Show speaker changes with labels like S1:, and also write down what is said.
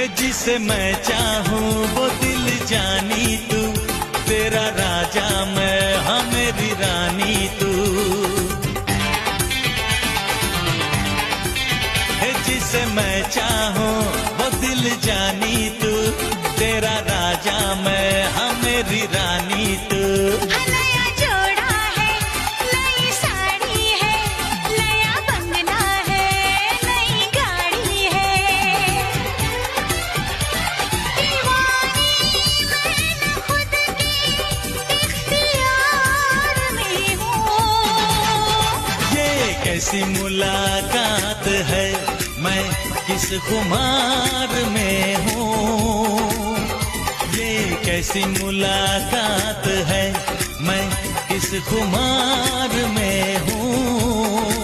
S1: है जिसे मैं चाहूँ वो दिल जानी तू, तेरा राजा मैं हाँ मेरी रानी तू। है जिसे मैं चाहूँ वो दिल जानी तू, तेरा राजा मैं हाँ मेरी रानी तू।
S2: नया जोड़ा है, नई साड़ी है, नया बंगला है, नई गाड़ी है। दीवानी मैं खुद के इख्तियार में हूँ।
S1: ये कैसी मुलाकात है, मैं किस खुमार में हूँ। ये कैसी मुलाकात है, मैं किस खुमार में हूँ।